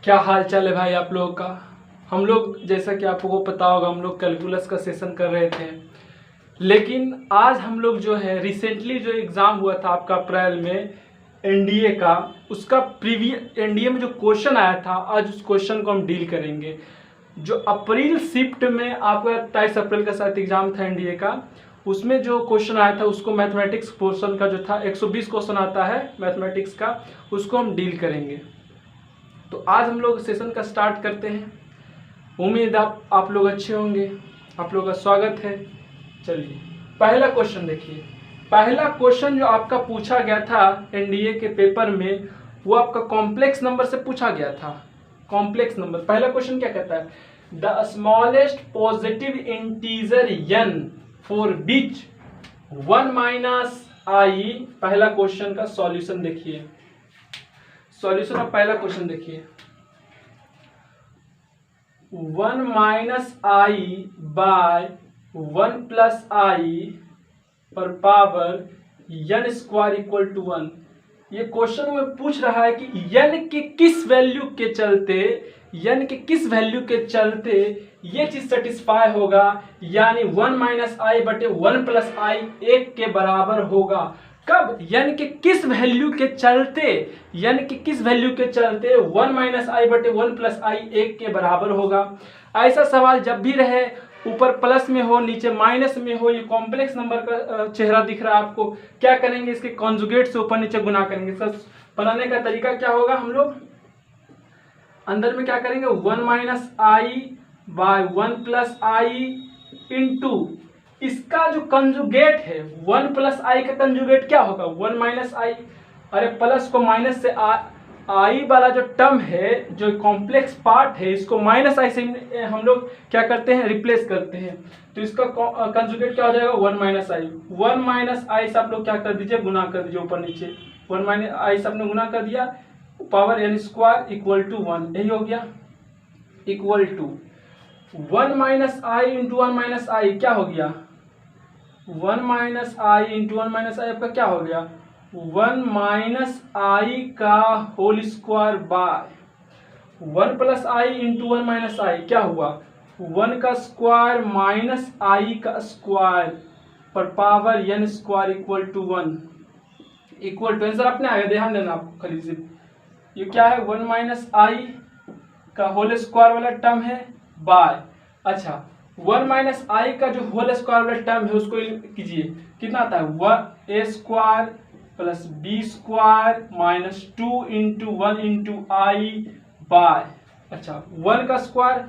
क्या हाल चाल है भाई आप लोगों का। हम लोग जैसा कि आपको पता होगा हम लोग कैलकुलस का सेशन कर रहे थे, लेकिन आज हम लोग जो है रिसेंटली जो एग्ज़ाम हुआ था आपका अप्रैल में एनडीए का, उसका प्रीवियस एनडीए में जो क्वेश्चन आया था आज उस क्वेश्चन को हम डील करेंगे। जो अप्रैल शिफ्ट में आपका 23 अप्रैल का साथ एग्ज़ाम था एनडीए का, उसमें जो क्वेश्चन आया था उसको मैथमेटिक्स पोर्शन का जो था 120 क्वेश्चन आता है मैथमेटिक्स का, उसको हम डील करेंगे। तो आज हम लोग सेशन का स्टार्ट करते हैं। उम्मीद आप लोग अच्छे होंगे। आप लोगों का स्वागत है। चलिए पहला क्वेश्चन देखिए। पहला क्वेश्चन जो आपका पूछा गया था एनडीए के पेपर में, वो आपका कॉम्प्लेक्स नंबर से पूछा गया था। कॉम्प्लेक्स नंबर पहला क्वेश्चन क्या कहता है, the smallest positive integer n for which 1 minus i. पहला क्वेश्चन का सॉल्यूशन देखिए। सॉल्यूशन ऑफ पहला क्वेश्चन देखिए, 1 minus i by 1 plus i पर power n square equal to 1। ये क्वेश्चन में पूछ रहा है कि n के किस वैल्यू के चलते ये चीज सेटिस्फाई होगा, यानी 1 माइनस आई बटे 1 प्लस आई 1 के बराबर होगा। कब? n के किस वैल्यू के चलते 1 माइनस आई बटे 1 प्लस आई 1 के बराबर होगा। ऐसा सवाल जब भी रहे, ऊपर प्लस में हो नीचे माइनस में हो, ये कॉम्प्लेक्स नंबर का चेहरा दिख रहा है आपको, क्या करेंगे, इसके कॉन्जुगेट से ऊपर नीचे गुना करेंगे। इसका बनाने का तरीका क्या होगा, हम लोग अंदर में क्या करेंगे, 1 minus i by 1 plus i into इसका जो कंजुगेट है 1 प्लस आई का कंजुगेट क्या होगा, 1 माइनस आई। अरे प्लस को माइनस से आई वाला जो टर्म है, जो कॉम्प्लेक्स पार्ट है, इसको माइनस आई से हम लोग क्या करते हैं, रिप्लेस करते हैं। तो इसका कंजुगेट क्या हो जाएगा, 1 माइनस आई। 1 माइनस आई से आप लोग क्या कर दीजिए, गुना कर दीजिए ऊपर नीचे। 1 माइनस आई से आपने गुना कर दिया, power n square equal to 1, यही हो गया। Equal to 1 minus i into 1 minus i क्या हो गया, 1 minus i into 1 minus i आपका क्या हो गया, 1 माइनस आई का whole square by 1 plus i into 1 minus i क्या हुआ, 1 का स्क्वायर माइनस आई का स्क्वायर पर power n square equal to 1। Equal to answer अपने आगे ध्यान देना आपको खाली से, ये क्या है, 1 माइनस आई का होल स्क्वायर वाला टर्म है बाय, अच्छा 1 माइनस आई का जो होल स्क्वायर वाला टर्म है उसको कीजिए, कितना आता है, 1 a square plus B square minus 2 into 1 into i by, अच्छा 1 का स्क्वायर,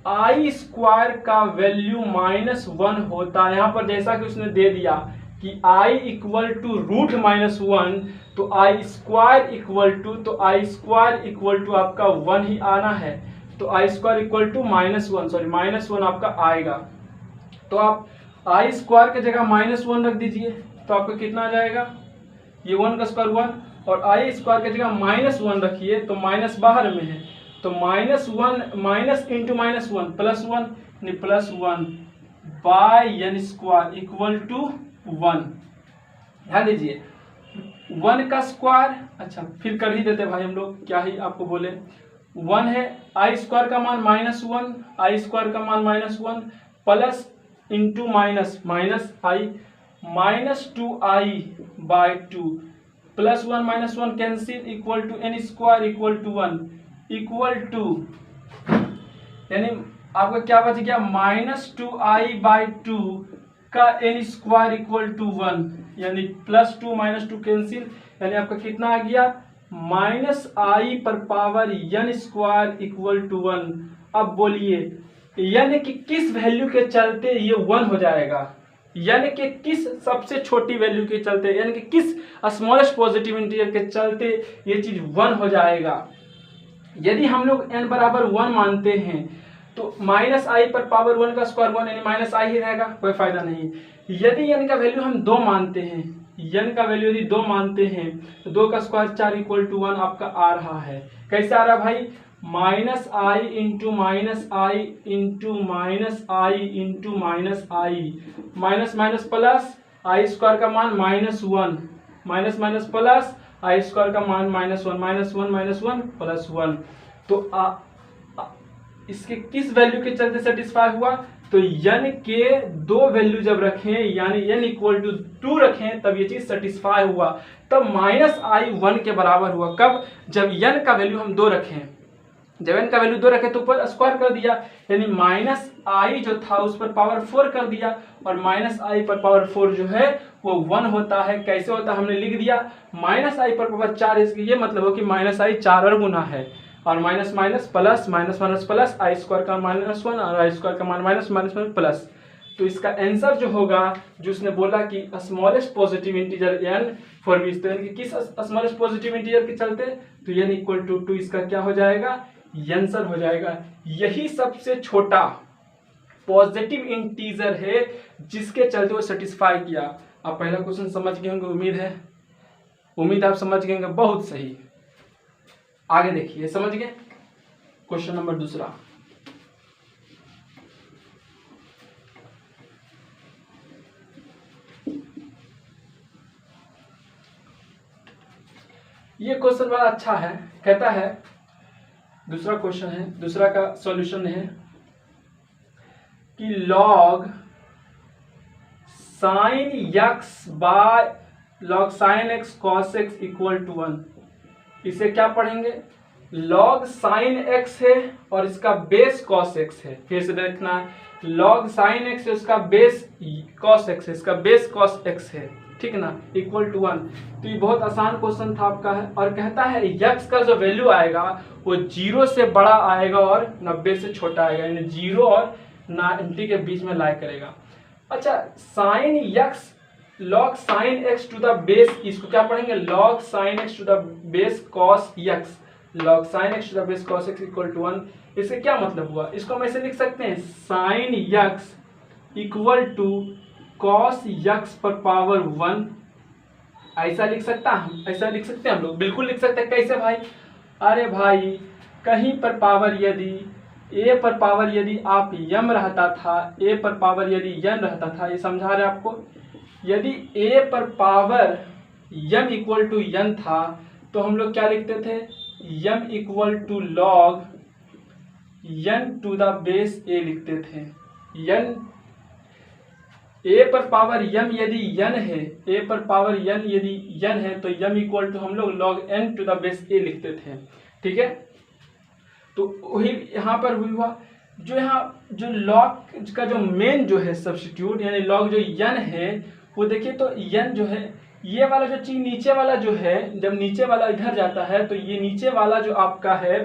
आई स्क्वायर का वैल्यू -1 होता है। यहाँ पर जैसा कि उसने दे दिया कि आई इक्वल टू रूट -1, तो आई स्क्वायर इक्वल टू आपका 1 ही आना है। तो आई स्क्वायर इक्वल टू -1 आपका आएगा। तो आप आई स्क्वायर की जगह -1 रख दीजिए, तो आपका कितना आ जाएगा, ये 1 का स्क्वायर 1, और आई स्क्वायर की जगह -1 रखिए तो माइनस बाहर में है, तो -1 minus into -1 plus 1 by n square equal to 1। ध्यान दीजिए 1 का स्क्वायर, अच्छा फिर कर ही देते भाई हम लोग, क्या ही आपको बोले, 1 है, आई स्क्वायर का मान -1, आई स्क्वायर का मान -1 plus into minus i -2i by 2 plus 1 -1 cancel equal to n square equal to 1 equal to, यानी आपका क्या बच गया, -2i बाय 2 का n स्क्वायर इक्वल टू 1, यानी +2 -2 कैंसिल, यानी आपका कितना आ गया, -i पर power n square equal to 1। अब बोलिए यानी कि किस वैल्यू के चलते ये 1 हो जाएगा, यानी कि किस सबसे छोटी वैल्यू के चलते, यानी कि किस स्मॉलेस्ट पॉजिटिव इंटीजर के चलते ये चीज 1 हो जाएगा। यदि हम लोग n बराबर 1 मानते हैं तो -i पर पावर 1 का स्क्वायर 1, यानी -i ही रहेगा, कोई फायदा नहीं। यदि n का वैल्यू हम 2 मानते हैं, n का वैल्यू यदि 2 मानते हैं तो 2 का स्क्वायर 4 इक्वल टू 1 आपका आ रहा है। कैसे आ रहा भाई, -i into -i into -i into -i, minus plus i square का मान -1 माइनस प्लस आई स्क्वायर का मान -1 -1 -1 +1। तो इसके किस वैल्यू के चलते सेटिस्फाई हुआ, तो n के 2 वैल्यू जब रखें यानी n इक्वल टू 2 रखें तब ये चीज सेटिस्फाई हुआ, तब -i 1 के बराबर हुआ। कब, जब n का वैल्यू हम 2 रखें, जब n का वैल्यू 2 रखे तो ऊपर स्क्वायर कर दिया, यानी -i जो था उस पर पावर 4 कर दिया, और -i पर पावर 4 जो है वो 1 होता है। कैसे होता है हमने लिख दिया, -i पर पावर 4, इसकी ये मतलब हो कि -i 4 और गुना है, और minus minus plus, minus minus plus, i square का -1 और आई स्क्वायर का माइनस माइनस प्लस। तो इसका आंसर जो होगा, जो उसने बोला कि smallest positive integer n for which, तो यानी कि किस स्मॉलेस्ट पॉजिटिव इंटीजर के चलते, तो n इक्वल टू 2 इसका क्या हो जाएगा, आंसर हो जाएगा। यही सबसे छोटा पॉजिटिव इंटीजर है जिसके चलते वो सेटिस्फाई किया। आप पहला क्वेश्चन समझ गए होंगे, उम्मीद आप समझ गए होंगे, बहुत सही। आगे देखिए, समझ गए, क्वेश्चन नंबर दूसरा। ये क्वेश्चन बड़ा अच्छा है, कहता है, दूसरा क्वेश्चन है, दूसरा का सॉल्यूशन है कि log sin x by log sin x cos x equal to 1। इसे क्या पढ़ेंगे, log sin x है और इसका बेस cos x है। फिर से देखना है, log sin x है, उसका बेस cos x है, इसका बेस cos x है, ठीक ना, इक्वल टू 1। तो ये बहुत आसान क्वेश्चन था आपका है, और कहता है x का जो वैल्यू आएगा वो 0 से बड़ा आएगा और 90 से छोटा आएगा, यानी 0 और 90 के बीच में लाई करेगा। अच्छा, sin x log sin x to the base, इसको क्या पढ़ेंगे, log sin x to the base cos x, log sin x to the base cos x equal to 1। इससे क्या मतलब हुआ, इसको हम ऐसे लिख सकते हैं, sin x equal to cos x पर पावर 1। ऐसा लिख सकता हम, ऐसा लिख सकते हैं हम लोग, बिल्कुल लिख सकते हैं। कैसे भाई, अरे भाई कहीं पर पावर यदि a पर पावर यदि आप m रहता था, a पर पावर यदि n रहता था, ये समझा रहे आपको, यदि a पर power m equal to n था तो हम लोग क्या लिखते थे, m equal to log n to the base a लिखते थे। n a पर पावर m यदि n है, a पर पावर n यदि n है तो m इक्वल टू हम लोग log n to the base a लिखते थे, ठीक है। तो वही यहाँ पर हुआ, जो यहाँ जो log का जो मेन जो है सब्स्टिट्यूट, यानी log जो n है वो देखिए, तो n जो है, ये वाला जो चीज नीचे वाला जो है, जब नीचे वाला इधर जाता है तो ये नीचे वाला जो आपका है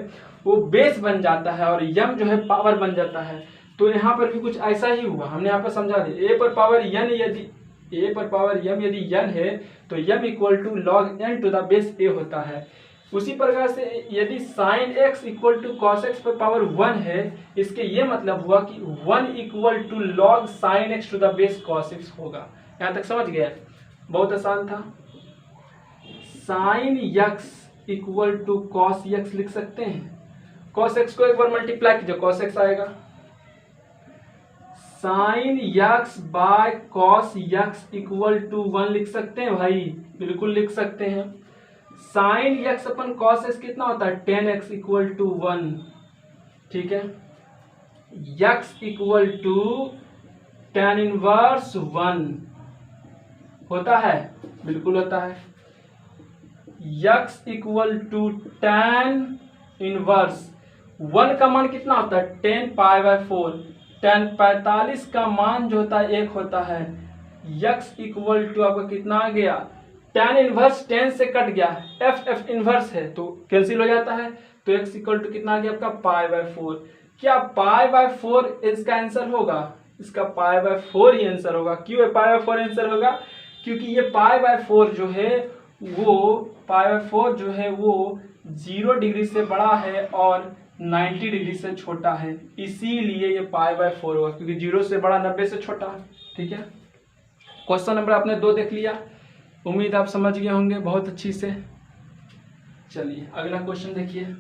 वो बेस बन जाता है और m जो है पावर बन जाता है। तो यहाँ पर भी कुछ ऐसा ही हुआ, हमने यहाँ पर समझा दिया, a पर पावर n यदि a पर पावर m यदि n है तो m equal to log n to the base a होता है। उसी प्रकार से यदि sin x equal to cos x पर पावर 1 है, इसके ये मतलब हुआ कि 1 equal to log sin x to the base cos x होगा। यहाँ तक समझ गया, बहुत आसान था। sin x equal to cos x लिख सकते हैं, cos x को एक बार मल्टीप्लाई कीजिए, cos x आएगा, sin x by cos x equal to 1 लिख सकते हैं भाई, बिल्कुल लिख सकते हैं। sin x अपन cos x कितना होता है, 10x इक्वल टू 1, ठीक है। x equal to tan inverse 1 होता है, बिल्कुल होता है। x equal to tan inverse 1 का मान कितना होता है, 10 पाई बाय 4, tan 45 का मान जो होता है 1 होता है। x इक्वल टू आपका कितना आ गया, tan इनवर्स 10 से कट गया, f इनवर्स है तो कैंसिल हो जाता है, तो x इक्वल टू कितना आ गया आपका पाई बाय 4। क्या पाई बाय 4 इसका आंसर होगा, इसका पाई बाय 4 ही आंसर होगा। क्यों पाई बाय 4 आंसर होगा, क्योंकि ये पाई बाय 4 जो है वो पाई बाय 4 जो है वो 0 डिग्री से बड़ा है और 90 डिग्री से छोटा है, इसीलिए ये पाई बाय 4 होगा, क्योंकि 0 से बड़ा 90 से छोटा है, ठीक है। क्वेश्चन नंबर आपने 2 देख लिया, उम्मीद आप समझ गए होंगे बहुत अच्छी से। चलिए अगला क्वेश्चन देखिए।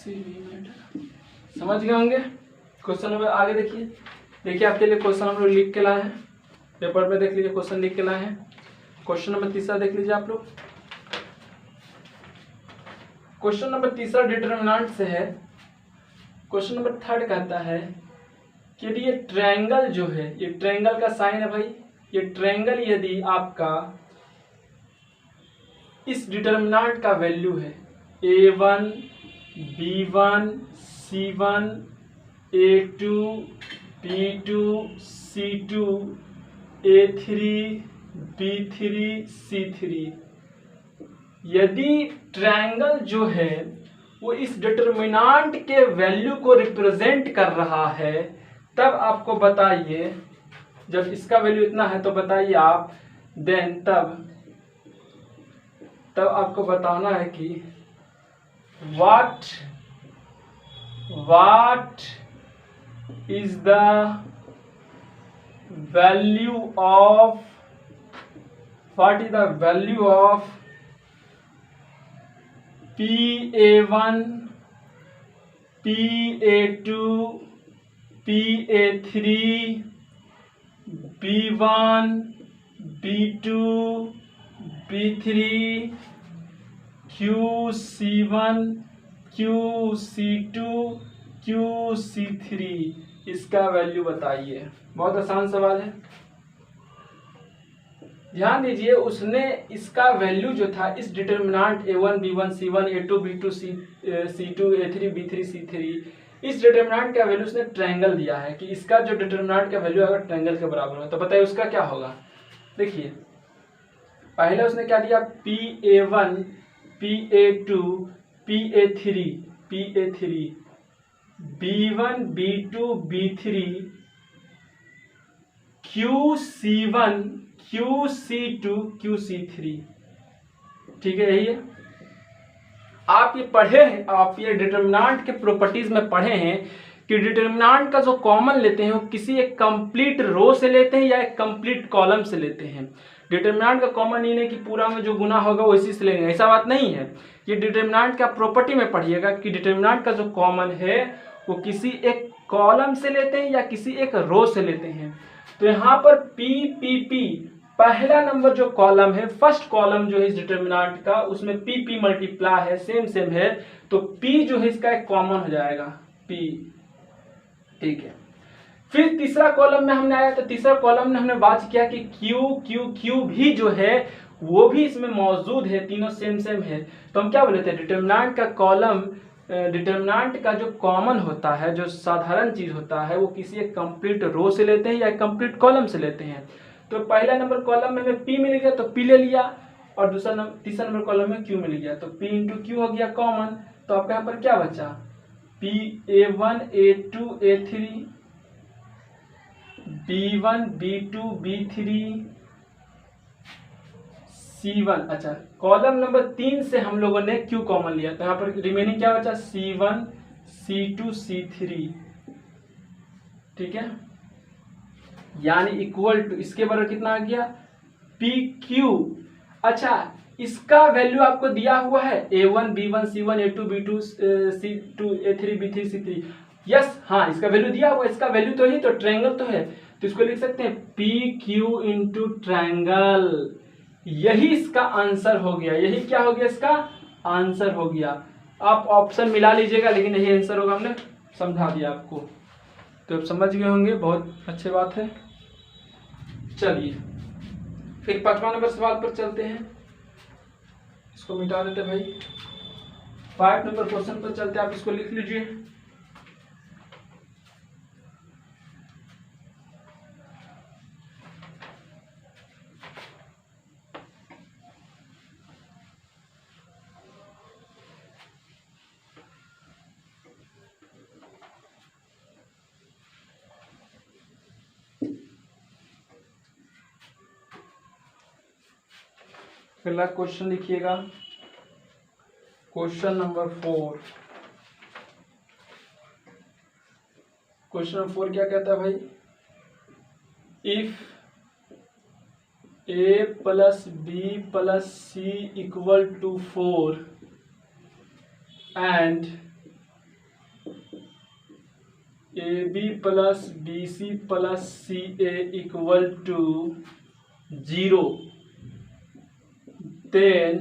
समझ गए होंगे। क्वेश्चन नंबर आगे देखिए आपके लिए क्वेश्चन हम लोग लिख के लाए हैं, पेपर में देख लीजिए क्वेश्चन लिख के लाए हैं। क्वेश्चन नंबर तीसरा देख लीजिए आप लोग। क्वेश्चन नंबर तीसरा डिटरमिनेंट से है। क्वेश्चन नंबर थर्ड कहता है कि यदि ये ट्रायंगल जो है, ये ट्रायंगल का साइन है भाई, ये ट्रायंगल यदि आपका इस डिटरमिनेंट का वैल्यू है a1 b1 c1 a2 b2 c2 a3 b3 c3, यदि ट्रायंगल जो है वो इस डिटरमिनेंट के वैल्यू को रिप्रेजेंट कर रहा है, तब आपको बताइए, जब इसका वैल्यू इतना है तो बताइए आप, देन तब आपको बताना है कि what is the value of PA1 PA2 PA3 B1 B2 B3 QC1 QC2 QC3, इसका वैल्यू बताइए। बहुत आसान सवाल है, ध्यान दीजिए। उसने इसका वैल्यू जो था इस determinant a1 b1 c1 a2 b2 c2 a3 b3 c3, इस डिटरमिनेंट का वैल्यू उसने ट्रायंगल दिया है कि इसका जो डिटरमिनेंट का वैल्यू अगर ट्रायंगल के बराबर हो तो बताइए उसका क्या होगा। देखिए पहले उसने क्या दिया, PA1 PA2 PA3 B1 B2 B3 QC1 QC2 QC3, ठीक है, यही है। आप ये पढ़े हैं, आप ये डिटरमिनेंट के प्रॉपर्टीज में पढ़े हैं कि डिटरमिनेंट का जो कॉमन लेते हैं वो किसी एक कंप्लीट रो से लेते हैं या एक कंप्लीट कॉलम से लेते हैं। डिटरमिनेंट का कॉमन ये नहीं कि पूरा में जो गुना होगा वो इसी से लेंगे, ऐसा बात नहीं है। ये डिटरमिनेंट का प्रॉपर्टी में पढ़िएगा कि डिटरमिनेंट का जो कॉमन है वो किसी एक कॉलम से लेते हैं या किसी एक रो से लेते हैं। तो यहाँ पर PPP पहला नंबर जो कॉलम है, फर्स्ट कॉलम जो है इस डिटरमिनेंट का, उसमें PP मल्टीप्लाई है, सेम है, तो P जो है इसका एक कॉमन हो जाएगा P, ठीक है। फिर तीसरा कॉलम में हमने आया तो तीसरा कॉलम में हमने बात किया कि Q भी जो है वो भी इसमें मौजूद है, तीनों सेम है। तो हम क्या बोले थे, डिटरमिनेंट का कॉलम, डिटरमिनेंट का जो कॉमन होता है, जो साधारण चीज होता है, वो किसी एक कंप्लीट रो से लेते हैं या एक कंप्लीट कॉलम से लेते हैं। तो पहला नंबर कॉलम में हमें P मिल गया तो P ले लिया, और तीसरा नंबर कॉलम में Q मिल गया तो P इंटू Q हो गया कॉमन। तो आपके यहाँ पर क्या बचा, PA1 A2 A3 B1 B2 B3 C1। अच्छा, कॉलम नंबर 3 से हम लोगों ने Q कॉमन लिया तो यहाँ पर रिमेनिंग क्या बचा, C1 C2 C3, ठीक है, यानी इक्वल टू इसके बराबर कितना आ गया, PQ। अच्छा, इसका वैल्यू आपको दिया हुआ है A1 B1 C1 A2 B2 C2 A3 B3 C3, yes, हाँ, इसका वैल्यू दिया हुआ, इसका वैल्यू तो ही तो ट्रायंगल तो है, तो इसको लिख सकते हैं PQ इंटू ट्रायंगल। यही इसका आंसर हो गया, यही क्या हो गया, इसका आंसर हो गया। आप ऑप्शन मिला लीजिएगा, लेकिन यही आंसर होगा, हमने समझा दिया आपको, तो आप समझ गए होंगे, बहुत अच्छी बात है। चलिए फिर 5वां नंबर सवाल पर चलते हैं, इसको मिटा देते भाई। 5 नंबर क्वेश्चन पर चलते हैं, आप इसको लिख लीजिए। पहला क्वेश्चन लिखिएगा, क्वेश्चन नंबर 4। क्वेश्चन नंबर 4 क्या कहता है भाई, if A plus B plus C equal to 4 and AB plus BC plus CA equal to 0, then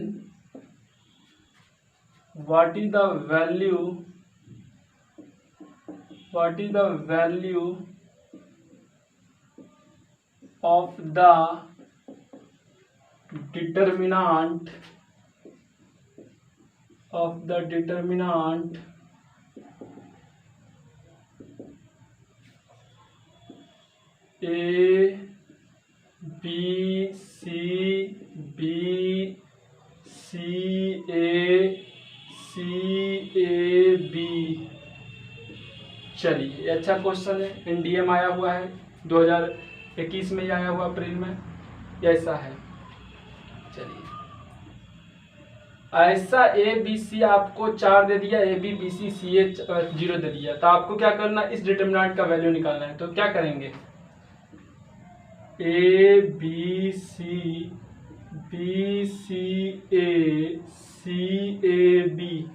what is the value of the determinant A B C B C A B। चलिए, ये अच्छा question है, NDA में आया हुआ है, 2021 में ही आया हुआ अप्रैल में, ऐसा है। चलिए, ऐसा ए बी सी आपको 4 दे दिया, A B B C C a 0 दे दिया, तो आपको क्या करना, इस डिटरमिनेंट का वैल्यू निकालना है। तो क्या करेंगे, A B C a B.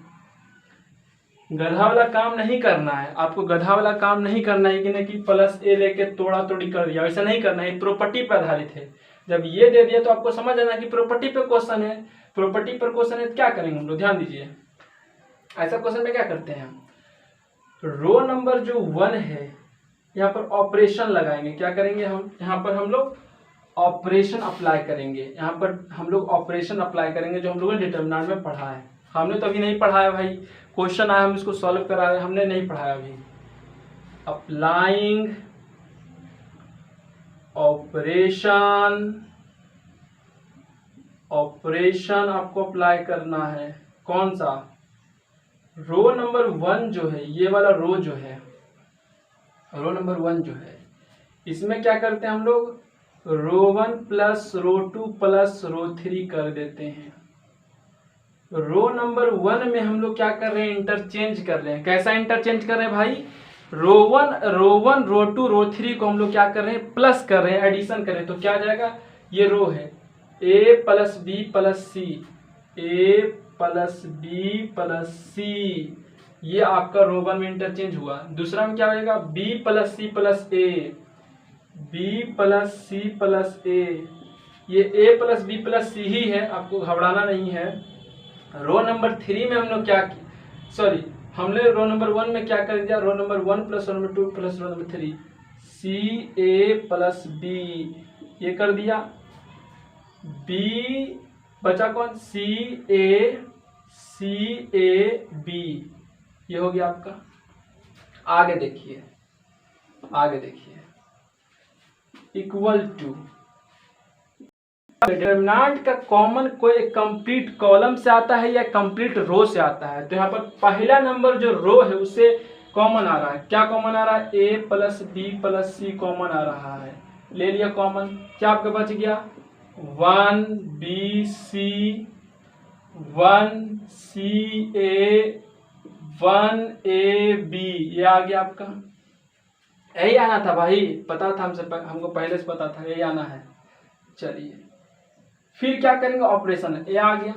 गधा वाला काम नहीं करना है आपको, गधा वाला काम नहीं करना है कि प्लस ए लेके तोड़ा तोड़ी कर दिया, ऐसा नहीं करना है। प्रॉपर्टी पर आधारित है, जब ये दे दिया तो आपको समझ आना कि प्रॉपर्टी पे क्वेश्चन है, प्रॉपर्टी पर क्वेश्चन है। तो क्या करेंगे हम लोग, ध्यान दीजिए, ऐसा क्वेश्चन में क्या करते हैं हम, रो नंबर जो 1 है यहाँ पर ऑपरेशन लगाएंगे। क्या करेंगे हम, यहाँ पर हम लोग ऑपरेशन अप्लाई करेंगे, यहाँ पर हम लोग ऑपरेशन अप्लाई करेंगे जो हम लोगों ने डिटरमिनेंट में पढ़ा है। हमने तो अभी नहीं पढ़ाया भाई, क्वेश्चन आया हम इसको सॉल्व करा रहे हैं, हमने नहीं पढ़ाया अभी। अप्लाइंग ऑपरेशन आपको अप्लाई करना है। कौन सा, रो नंबर 1 जो है, ये वाला रो जो है, रो नंबर 1 जो है, इसमें क्या करते हैं हम लोग, रो 1 प्लस रो 2 प्लस रो 3 कर देते हैं। रो नंबर 1 में हम लोग क्या कर रहे हैं, इंटरचेंज कर रहे हैं। कैसा इंटरचेंज कर रहे हैं भाई, रो 1 रो 2 रो 3 को हम लोग क्या कर रहे हैं, प्लस कर रहे हैं, एडिशन कर रहे हैं। तो क्या आ जाएगा, ये रो है ए plus B plus c, A plus B plus सी, ये आपका रो 1 में इंटरचेंज हुआ। दूसरा में क्या होगा, बी प्लस सी प्लस ए, बी प्लस सी प्लस ए, ये ए प्लस बी प्लस सी ही है, आपको घबराना नहीं है। रो नंबर 3 में हम लोग क्या, सॉरी हमने रो नंबर 1 में क्या कर दिया, row number 1 plus row number 2 plus row number 3, C A plus B, ये कर दिया। बी बचा कौन, सी ए बी, ये हो गया आपका। आगे देखिए, इक्वल टू डिटरमिनेंट का कॉमन कोई कंप्लीट कॉलम से आता है या कंप्लीट रो से आता है। तो यहाँ पर पहला नंबर जो रो है उससे कॉमन आ रहा है। क्या कॉमन आ रहा है, ए प्लस बी प्लस सी कॉमन आ रहा है, ले लिया कॉमन। क्या आपके बच गया, 1 B C 1 C A 1 A B, ये आ गया आपका। यही आना था भाई, पता था हमको पहले से पता था यही आना है। चलिए फिर क्या करेंगे, ऑपरेशन, ये आ गया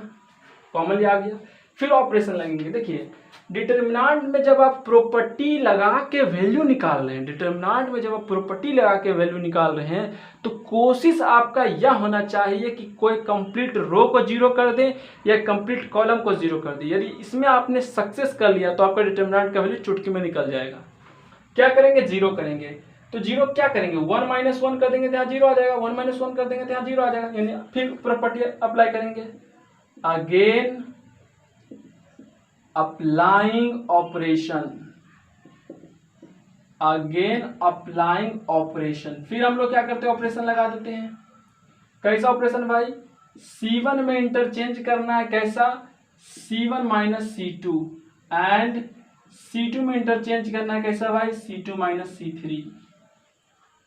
कॉमन, आ गया। फिर ऑपरेशन लगेंगे। देखिए डिटरमिनेंट में जब आप प्रॉपर्टी लगा के वैल्यू निकाल रहे हैं, डिटरमिनेंट में जब आप प्रॉपर्टी लगा के वैल्यू निकाल रहे हैं तो कोशिश आपका यह होना चाहिए कि कोई कंप्लीट रो को 0 कर दें या कंप्लीट कॉलम को 0 कर दें। यदि इसमें आपने सक्सेस कर लिया तो आपका डिटरमिनेंट का वैल्यू चुटकी में निकल जाएगा। क्या करेंगे, 0 करेंगे। तो 0 क्या करेंगे, 1 - 1 कर देंगे तो यहाँ 0 आ जाएगा, 1 - 1 कर देंगे तो यहाँ 0 आ जाएगा। यानी फिर प्रॉपर्टी अप्लाई करेंगे, अगेन अप्लाइंग ऑपरेशन, फिर हम लोग क्या करते हैं, ऑपरेशन लगा देते हैं। कैसा ऑपरेशन भाई, C1 में इंटरचेंज करना है। कैसा, C1 - C2 एंड C2 में इंटरचेंज करना है। कैसा भाई, C2 - C3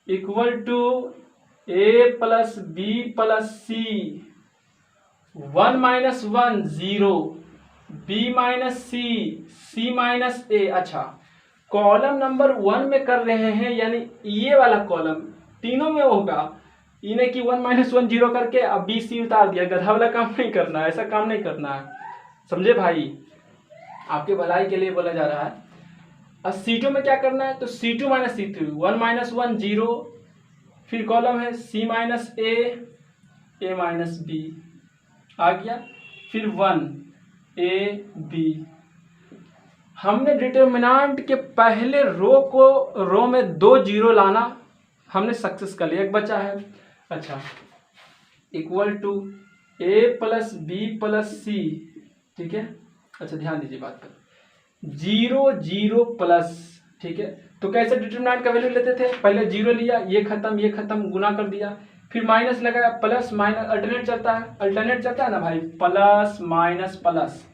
equal to A plus B plus C, 1 - 1 0, B - C - A। अच्छा, कॉलम नंबर 1 में कर रहे हैं, यानी ये वाला कॉलम तीनों में होगा। इन्हें कि 1 - 1 0 करके अब B C उतार दिया। गधा वाला काम नहीं करना है, ऐसा काम नहीं करना है, समझे भाई, आपके भलाई के लिए बोला जा रहा है। अब C2 में क्या करना है, तो C2 माइनस C3, 1 माइनस 1 0, फिर कॉलम है C minus A minus B आ गया, फिर 1 AB। हमने डिटर्मिनेंट के पहले रो में 2 जीरो लाना हमने सक्सेस कर लिया, एक बचा है। अच्छा, equal to A plus B plus C, ठीक है। अच्छा ध्यान दीजिए बात पर, 0 0 प्लस, ठीक है। तो कैसे डिटरमिनेंट का वैल्यू लेते थे, पहले 0 लिया, ये खत्म गुना कर दिया, फिर माइनस लगाया, प्लस माइनस अल्टरनेट चलता है ना भाई, प्लस माइनस प्लस,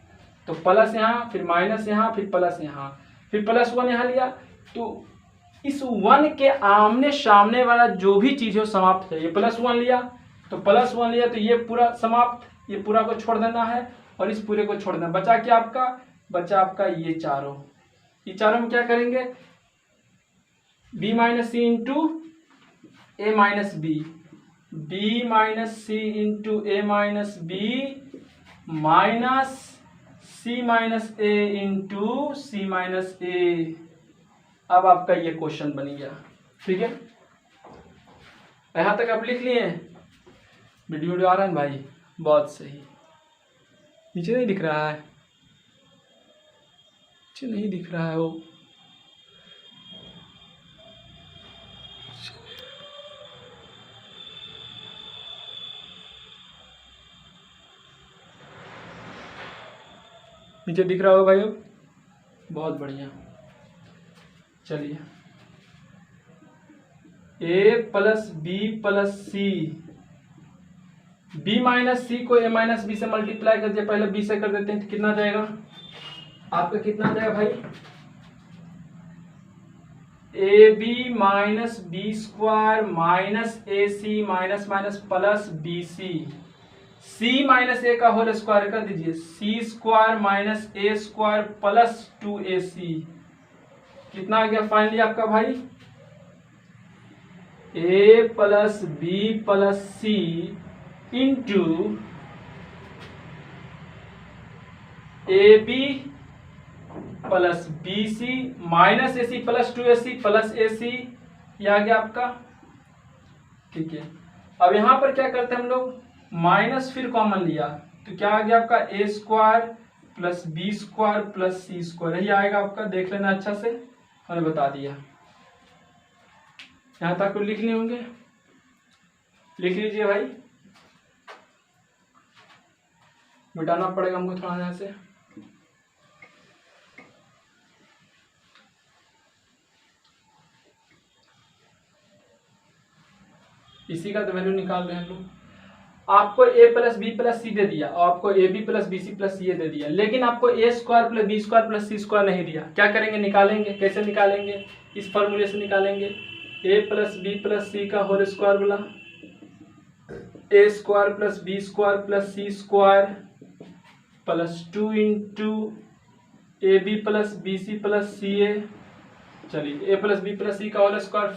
तो प्लस यहाँ, फिर माइनस यहाँ, फिर प्लस यहाँ, फिर प्लस 1 यहाँ लिया। तो इस 1 के आमने सामने वाला जो भी चीज हो समाप्त है, ये प्लस 1 लिया तो प्लस 1 लिया, तो ये पूरा समाप्त, ये पूरा को छोड़ देना है और इस पूरे को छोड़ देना। बचा क्या आपका, बचा आपका ये चारों में क्या करेंगे, b माइनस सी इंटू ए माइनस बी माइनस सी इंटू ए माइनस बी माइनस सी माइनस ए इंटू सी माइनस ए। अब आपका ये क्वेश्चन बन गया, ठीक है। यहां तक आप लिख लिए, वीडियो आ रहा है भाई, बहुत सही। नीचे नहीं दिख रहा है, नीचे नहीं दिख रहा है वो, नीचे दिख रहा होगा भाई, अब बहुत बढ़िया। चलिए, a plus B plus c, b minus c को a माइनस बी से मल्टीप्लाई कर दिया, पहले b से कर देते हैं, तो कितना जाएगा आपका, कितना जाएगा भाई, a b minus b square minus a c minus minus plus b c minus a का होल स्क्वायर कर दीजिए, c square minus a square plus 2ac, कितना आ गया फाइनली आपका भाई, a plus B plus c into a b plus b c minus a c plus 2ac plus a c, यह आ गया आपका, ठीक है। अब यहां पर क्या करते हैं हम लोग, माइनस फिर कॉमन लिया, तो क्या आ गया आपका, a square plus B square plus c square, यही आएगा आपका, देख लेना अच्छा से, हमने बता दिया। यहां तक को लिखने होंगे, लिख लीजिए भाई, मिटाना पड़ेगा हमको थोड़ा यहां से। इसी का तो वैल्यू निकाल रहे हैं हम लोग। आपको a plus B plus c दे दिया और आपको a b plus b c plus c दे दिया, लेकिन आपको a square plus B square plus c square नहीं दिया। क्या करेंगे, निकालेंगे, कैसे निकालेंगे, इस फॉर्मूले से निकालेंगे, a plus B plus c का होल स्क्वायर बोला, a square plus B square plus c square plus 2 into a b plus b c plus c a. चलिए, a plus B plus c का होल स्क्वायर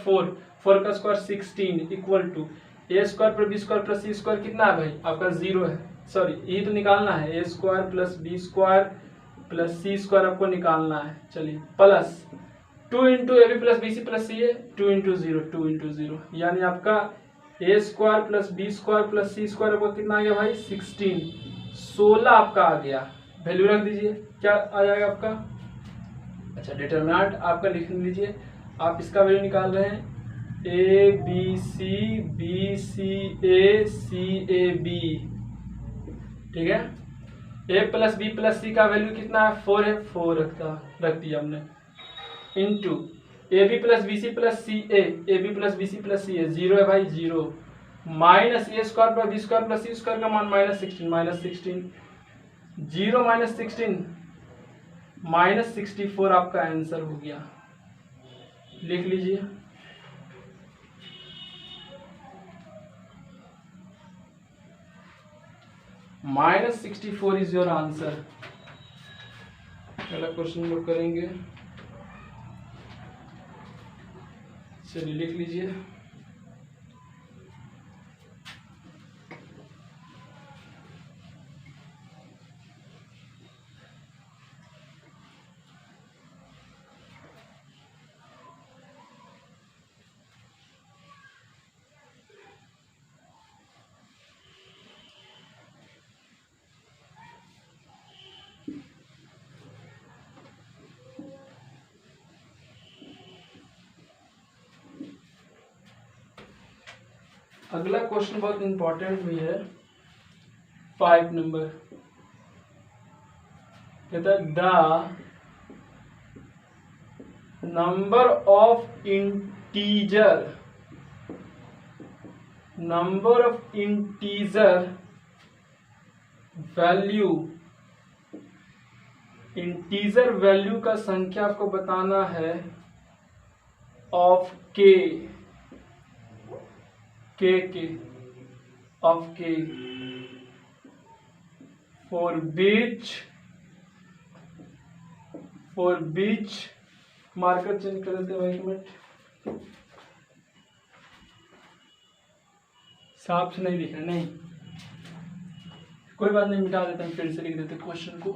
4 का square 16 equal to a square plus B square plus c square कितना है भाई आपका, 0 है, sorry ये तो निकालना है, a square plus B square plus c square आपको निकालना है। चलिए, plus 2 into a b plus b c plus c a, 2 into 0, यानी आपका a square plus B square plus c square आपका कितना आ गया भाई, 16 आपका आ गया। वैल्यू रख दीजिए, क्या आ जाएगा आपका, अच्छा डिटरमिनेंट आपका लिख लीजिए, आप इसका वैल्यू निकाल रहे हैं, A B C A C a B, ठीक है। ए प्लस बी प्लस सी का वैल्यू कितना है, 4 है, 4 रख दिया हमने, into a b plus b c plus c a b plus b c plus c a 0 है भाई, 0 minus a square plus B square plus c square का मान -16 0 माइनस 16 -64 आपका आंसर हो गया। लिख लीजिए, -64 इज योर आंसर। पहला क्वेश्चन लोग करेंगे, चलिए लिख लीजिए, अगला क्वेश्चन बहुत इंपॉर्टेंट भी है, 5 नंबर। कहता है the number of integer value, integer value का संख्या आपको बताना है ऑफ के ऑफ के फॉर बीच मार्कर चेंज कर देते हैं, 1 मिनट, साफ से नहीं लिख रहे, नहीं कोई बात नहीं, मिटा देते हैं, फिर से लिख देते क्वेश्चन को।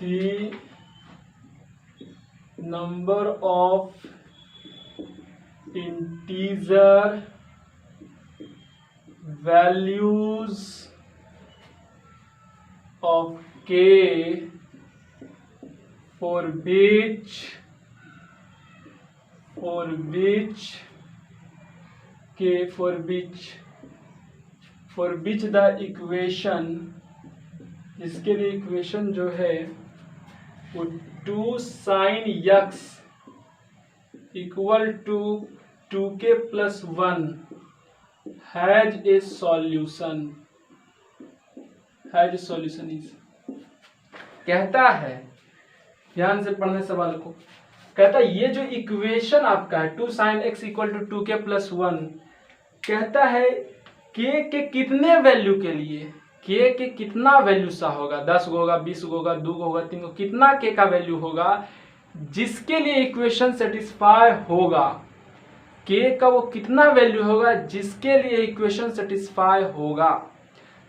The number of integer values of k for which the equation, इसके लिए इक्वेशन जो है वो 2 sin x equal to 2k plus 1 has a solution is, कहता है, ध्यान से पढ़ने सवाल को, कहता है ये जो इक्वेशन आपका है 2 sin x equal to 2k plus 1, कहता है k के कितने वैल्यू के लिए, k के कितना वैल्यू सा होगा, 10 को होगा, 20 को होगा, 2 को होगा, 3 को, कितना k का वैल्यू होगा जिसके लिए इक्वेशन सेटिस्फाई होगा, k का वो कितना वैल्यू होगा जिसके लिए इक्वेशन सेटिस्फाई होगा।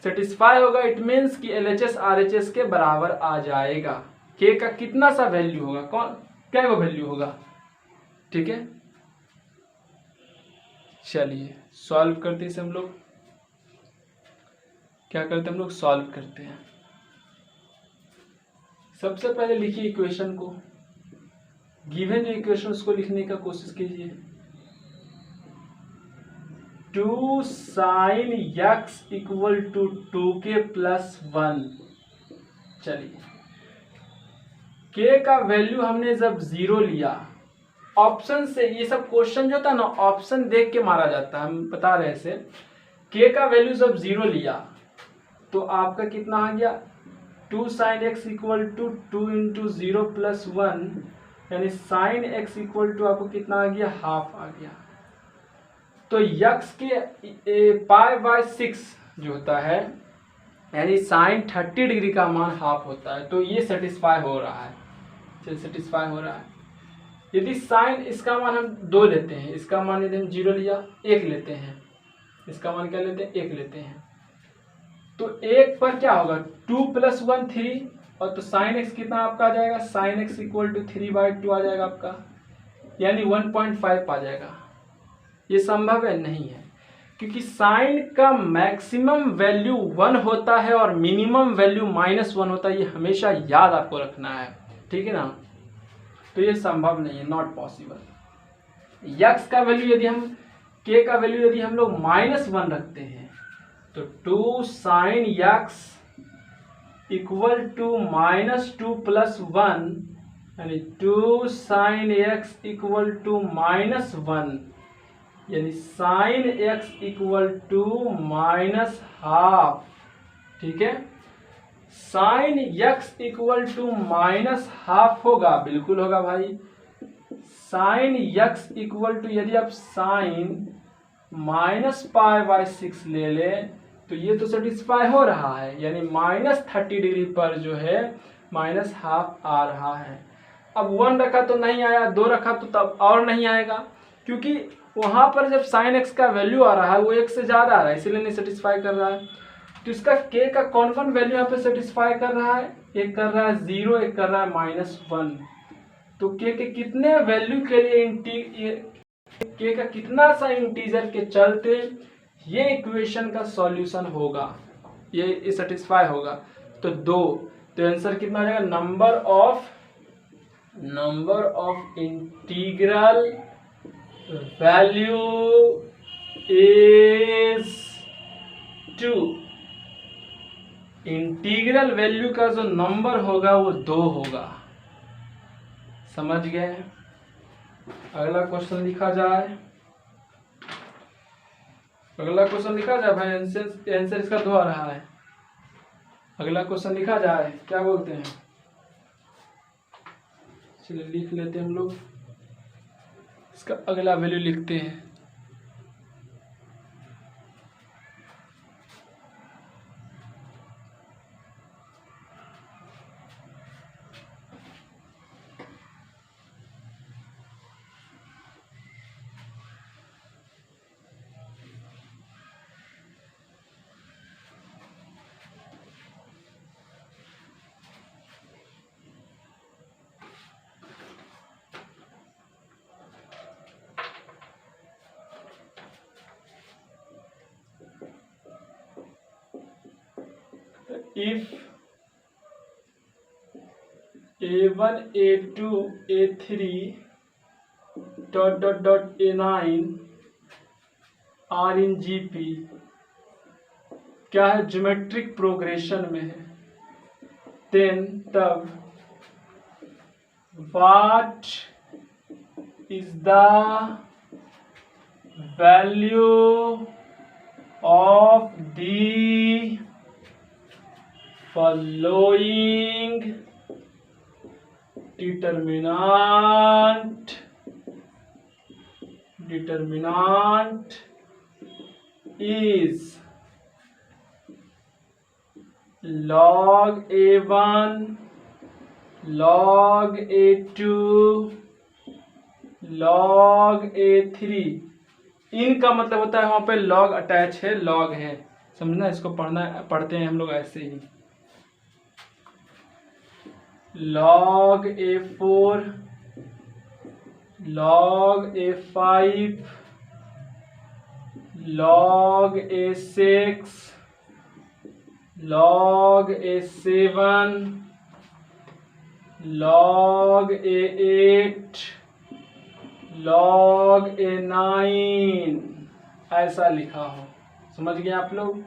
इट मीन्स कि LHS RHS के बराबर आ जाएगा। k का कितना सा वैल्यू होगा, क्या वो वैल्यू होगा, ठीक है। चलिए सॉल्व करते हैं हम लोग, क्या करते हैं हम लोग, सॉल्व करते हैं। सबसे पहले लिखिए इक्वेशन को, गिवन जो इक्वेशन उसको लिखने का कोशिश कीजिए। 2 sin x equal to 2k plus 1। चलिए k का वैल्यू हमने जब 0 लिया, ऑप्शन से, ये सब क्वेश्चन जो था ना ऑप्शन देख के मारा जाता है, हम बता रहे थे। k का वैल्यू जब 0 लिया तो आपका कितना आ गया, 2 sin x equal to 2 into 0 plus 1, यानी sin x इक्वल टू आपको कितना आ गया, हाफ आ गया। तो x के π/6 जो होता है, यानी साइन 30 डिग्री का मान हाफ होता है, तो ये सेटिस्फाई हो रहा है, सेटिस्फाई हो रहा है। यदि साइन इसका मान हम 2 लेते हैं, इसका मान यदि हम 0 लिया, 1 लेते हैं, इसका मान क्या लेते हैं, 1 लेते हैं, तो 1 पर क्या होगा, 2 प्लस 1 3, और तो साइन x कितना आपका आ जाएगा, साइन x इक्वल टू 3/2 आ जाएगा आपका, यानी 1.5 आ जाएगा। ये संभव है, नहीं है, क्योंकि साइन का मैक्सिमम वैल्यू 1 होता है और मिनिमम वैल्यू -1 होता है, ये हमेशा याद आपको रखना है, ठीक है ना। तो ये संभव नहीं है, नॉट पॉसिबल। x का वैल्यू यदि हम, k का वैल्यू यदि हम लोग -1 रखते हैं, तो 2 sin x equal to -2 plus 1, यानी 2 sin x इक्वल टू -1, यानी sine x equal to -half, ठीक है। Sine x equal to -half होगा, बिल्कुल होगा भाई। साइन x इक्वल टू, यदि आप साइन -π/6 ले लें तो ये तो सेटिस्फाई हो रहा है, यानी -30 डिग्री पर जो है -हाफ आ रहा है। अब 1 रखा तो नहीं आया, 2 रखा तो तब और नहीं आएगा, क्योंकि वहां पर जब साइन x का वैल्यू आ रहा है वो 1 से ज़्यादा आ रहा है, इसीलिए नहीं सेटिस्फाई कर रहा है। तो इसका k का कौन वैल्यू यहाँ पे सेटिस्फाई कर रहा है, एक कर रहा है 0, एक कर रहा है -1। तो k के कितने वैल्यू के लिए k का कितना सा इंटीजर के चलते ये इक्वेशन का सॉल्यूशन होगा, ये सेटिस्फाई होगा, तो 2। तो आंसर कितना आ जाएगा, number of number of integral value is 2। Integral value का जो नंबर होगा वो 2 होगा। समझ गए? अगला क्वेश्चन लिखा जाए। अगला क्वेश्चन लिखा जाए भाई, आंसर इसका 2 आ रहा है। अगला क्वेश्चन लिखा जाए, क्या बोलते हैं? चलिए लिख लेते हैं हम लोग। इसका अगला वैल्यू लिखते हैं। If A1, A2, A3 A9 are in GP, क्या है? ज्योमेट्रिक प्रोग्रेशन में है। देन तब what is the value of the following determinant is log A1, log A2, log A3। इनका मतलब होता है वहां पे log अटैच है, log है, समझना। इसको पढ़ते हैं हम लोग ऐसे ही। log A4, log A5, log A6, log A7, log A8, log A9 ऐसा लिखा हो। समझ गए आप लोग?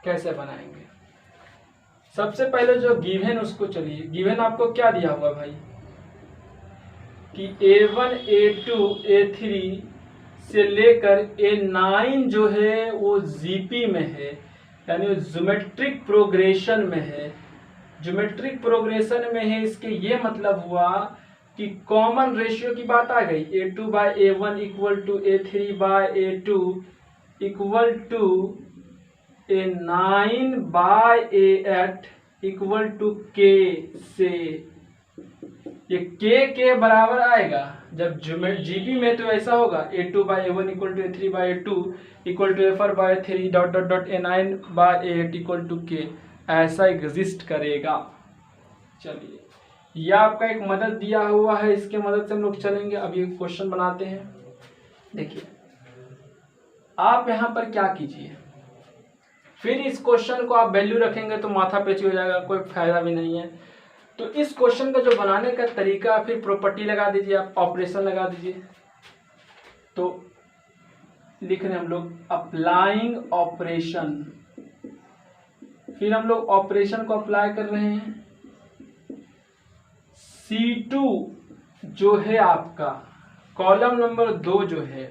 कैसे बनाएंगे? सबसे पहले जो गिवन उसको, चलिए गिवन आपको क्या दिया हुआ भाई कि A1, A2, A3 से लेकर A9 जो है वो जीपी में है, यानी ज्योमेट्रिक प्रोग्रेशन में है। ज्योमेट्रिक प्रोग्रेशन में है, इसके ये मतलब हुआ कि कॉमन रेशियो की बात आ गई। A2 by A1 equal to A3 by A2 equal to A9 by A8 equal to K से ये K बराबर आएगा। जब जीपी में तो ऐसा होगा A2 by A1 equal to A3 by A2 equal to A4 by A3 dot dot dot A9 by A8 equal to K, ऐसा एग्जिस्ट करेगा। चलिए यह आपका एक मदद दिया हुआ है, इसके मदद से हम लोग चलेंगे। अब ये क्वेश्चन बनाते हैं। देखिए आप यहाँ पर क्या कीजिए, फिर इस क्वेश्चन को आप वैल्यू रखेंगे तो माथा पेची हो जाएगा, कोई फायदा भी नहीं है। तो इस क्वेश्चन का जो बनाने का तरीका, फिर प्रॉपर्टी लगा दीजिए, आप ऑपरेशन लगा दीजिए। तो लिख रहे हैं हम लोग अप्लाइंग ऑपरेशन, फिर हम लोग ऑपरेशन को अप्लाई कर रहे हैं। C2 जो है आपका कॉलम नंबर 2 जो है